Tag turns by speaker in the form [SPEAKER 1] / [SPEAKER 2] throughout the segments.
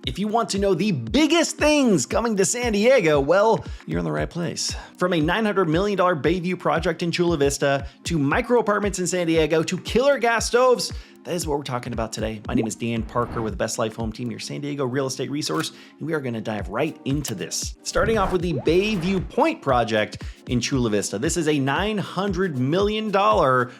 [SPEAKER 1] If you want to know the biggest things coming to San Diego, well, you're in the right place. From a $900 million Bayview project in Chula Vista, to micro apartments in San Diego, to killer gas stoves, that is what we're talking about today. My name is Dan Parker with the Best Life Home Team, your San Diego real estate resource, and we are gonna dive right into this. Starting off with the Bayview Point project in Chula Vista. This is a $900 million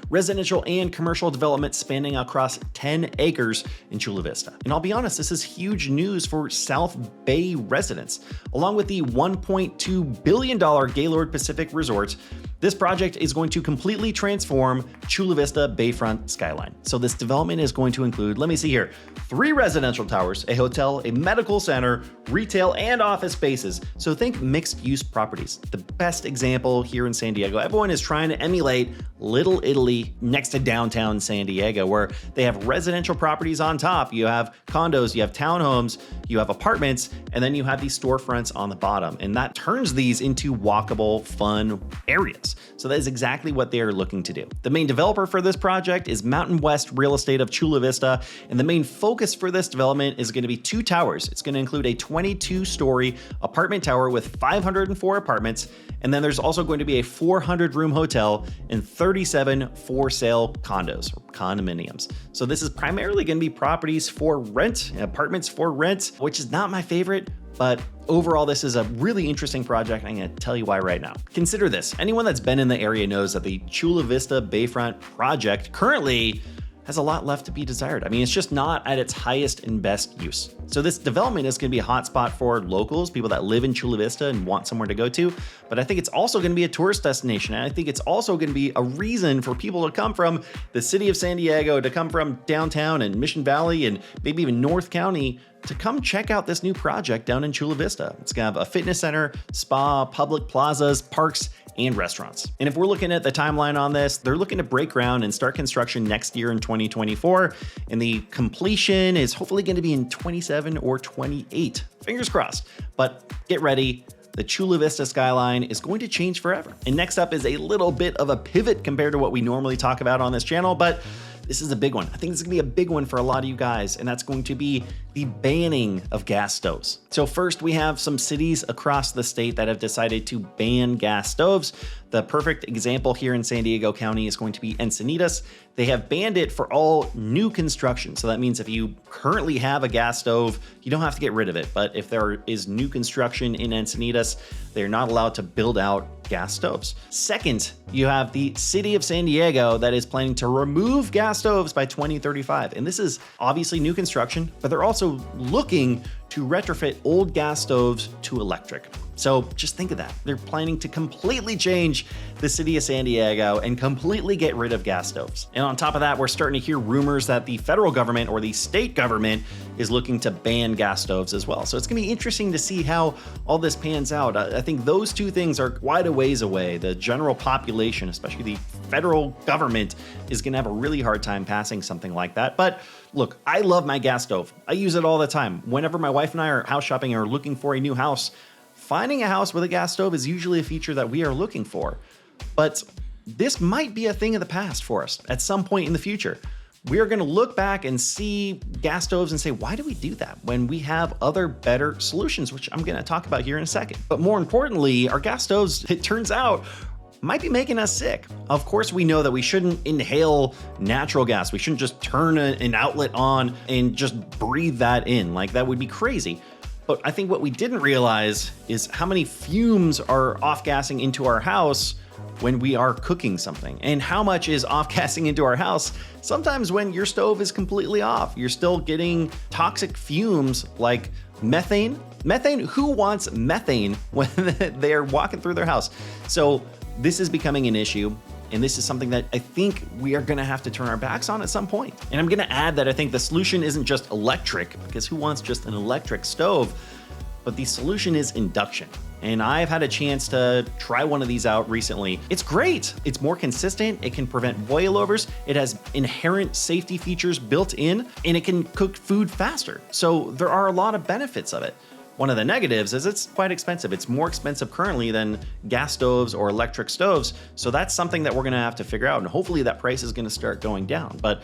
[SPEAKER 1] residential and commercial development spanning across 10 acres in Chula Vista. And I'll be honest, this is huge news for South Bay residents. Along with the $1.2 billion Gaylord Pacific Resort, this project is going to completely transform Chula Vista Bayfront skyline. So this development is going to include, let me see here, 3 residential towers, a hotel, a medical center, retail, and office spaces. So think mixed use properties. The best example here in San Diego, everyone is trying to emulate Little Italy next to downtown San Diego, where they have residential properties on top. You have condos, you have townhomes, you have apartments, and then you have these storefronts on the bottom. And that turns these into walkable, fun areas. So that is exactly what they are looking to do. The main developer for this project is Mountain West Real Estate of Chula Vista, and the main focus for this development is going to be 2 towers. It's going to include a 22-story apartment tower with 504 apartments, and then there's also going to be a 400-room hotel and 37 for-sale condos or condominiums. So this is primarily going to be properties for rent, apartments for rent, which is not my favorite, but overall, this is a really interesting project, and I'm going to tell you why right now. Consider this. Anyone that's been in the area knows that the Chula Vista Bayfront project currently has a lot left to be desired. I mean, it's just not at its highest and best use. So this development is going to be a hotspot for locals, people that live in Chula Vista and want somewhere to go to. But I think it's also going to be a tourist destination. And I think it's also going to be a reason for people to come from the city of San Diego, to come from downtown and Mission Valley and maybe even North County to come check out this new project down in Chula Vista. It's gonna have a fitness center, spa, public plazas, parks, and restaurants. And if we're looking at the timeline on this, they're looking to break ground and start construction next year in 2024. And the completion is hopefully gonna be in 27 or 28. Fingers crossed. But get ready. The Chula Vista skyline is going to change forever. And next up is a little bit of a pivot compared to what we normally talk about on this channel, but this is a big one. I think this is gonna be a big one for a lot of you guys, and that's going to be the banning of gas stoves. So first, we have some cities across the state that have decided to ban gas stoves. The perfect example here in San Diego County is going to be Encinitas. They have banned it for all new construction. So that means if you currently have a gas stove, you don't have to get rid of it. But if there is new construction in Encinitas, they're not allowed to build out gas stoves. Second, you have the city of San Diego that is planning to remove gas stoves by 2035. And this is obviously new construction, but they're also looking to retrofit old gas stoves to electric. So just think of that. They're planning to completely change the city of San Diego and completely get rid of gas stoves. And on top of that, we're starting to hear rumors that the federal government or the state government is looking to ban gas stoves as well. So it's gonna be interesting to see how all this pans out. I think those two things are quite a ways away. The general population, especially the federal government, is gonna have a really hard time passing something like that. But look, I love my gas stove. I use it all the time. Whenever my wife and I are house shopping or looking for a new house, finding a house with a gas stove is usually a feature that we are looking for. But this might be a thing of the past for us at some point in the future. We are going to look back and see gas stoves and say, why do we do that when we have other better solutions, which I'm going to talk about here in a second. But more importantly, our gas stoves, it turns out, might be making us sick. Of course, we know that we shouldn't inhale natural gas. We shouldn't just turn an outlet on and just breathe that in. Like, that would be crazy. But I think what we didn't realize is how many fumes are off-gassing into our house when we are cooking something, and how much is off-gassing into our house sometimes when your stove is completely off. You're still getting toxic fumes like methane. Methane, who wants methane when they're walking through their house? So this is becoming an issue. And this is something that I think we are gonna have to turn our backs on at some point. And I'm gonna add that I think the solution isn't just electric, because who wants just an electric stove? But the solution is induction. And I've had a chance to try one of these out recently. It's great. It's more consistent. It can prevent boilovers. It has inherent safety features built in, and it can cook food faster. So there are a lot of benefits of it. One of the negatives is it's quite expensive. It's more expensive currently than gas stoves or electric stoves. So that's something that we're gonna have to figure out. And hopefully that price is gonna start going down. But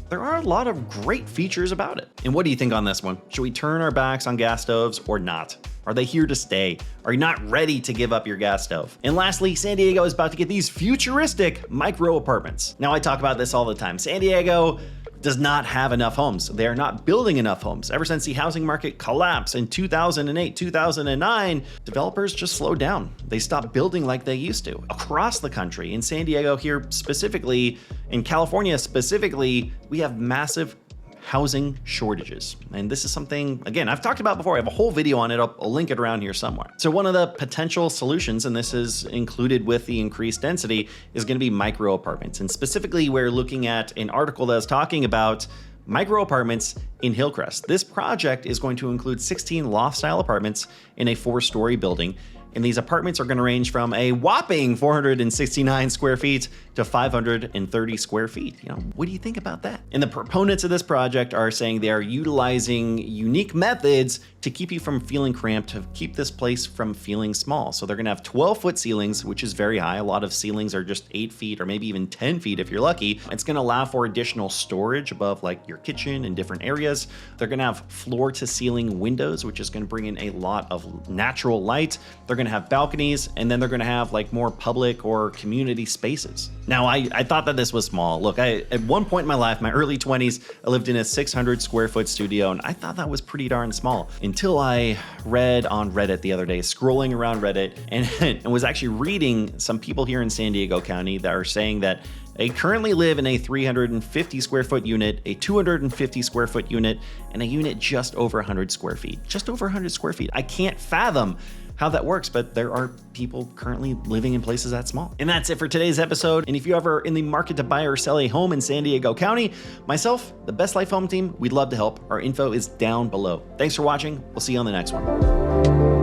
[SPEAKER 1] there are a lot of great features about it. And what do you think on this one? Should we turn our backs on gas stoves or not? Are they here to stay? Are you not ready to give up your gas stove? And lastly, San Diego is about to get these futuristic micro apartments. Now, I talk about this all the time. San Diego does not have enough homes. They are not building enough homes. Ever since the housing market collapsed in 2008, 2009, developers just slowed down. They stopped building like they used to. Across the country, in San Diego here specifically, in California specifically, we have massive housing shortages. And this is something, again, I've talked about before. I have a whole video on it. I'll link it around here somewhere. So one of the potential solutions, and this is included with the increased density, is going to be micro apartments. And specifically, we're looking at an article that is talking about micro apartments in Hillcrest. This project is going to include 16 loft-style apartments in a 4-story building. And these apartments are going to range from a whopping 469 square feet to 530 square feet. You know, what do you think about that? And the proponents of this project are saying they are utilizing unique methods to keep you from feeling cramped, to keep this place from feeling small. So they're going to have 12-foot ceilings, which is very high. A lot of ceilings are just 8 feet or maybe even 10 feet if you're lucky. It's going to allow for additional storage above like your kitchen and different areas. They're going to have floor-to-ceiling windows, which is going to bring in a lot of natural light. They're going to have balconies, and then they're going to have like more public or community spaces. Now, I thought that this was small. Look, at one point in my life, my early 20s, I lived in a 600 square foot studio, and I thought that was pretty darn small until I read on Reddit the other day, scrolling around Reddit, and was actually reading some people here in San Diego County that are saying that they currently live in a 350 square foot unit, a 250 square foot unit, and a unit just over 100 square feet. Just over 100 square feet. I can't fathom how that works, but there are people currently living in places that small. And that's it for today's episode. And if you're ever in the market to buy or sell a home in San Diego County, myself, the Best Life Home team, we'd love to help. Our info is down below. Thanks for watching. We'll see you on the next one.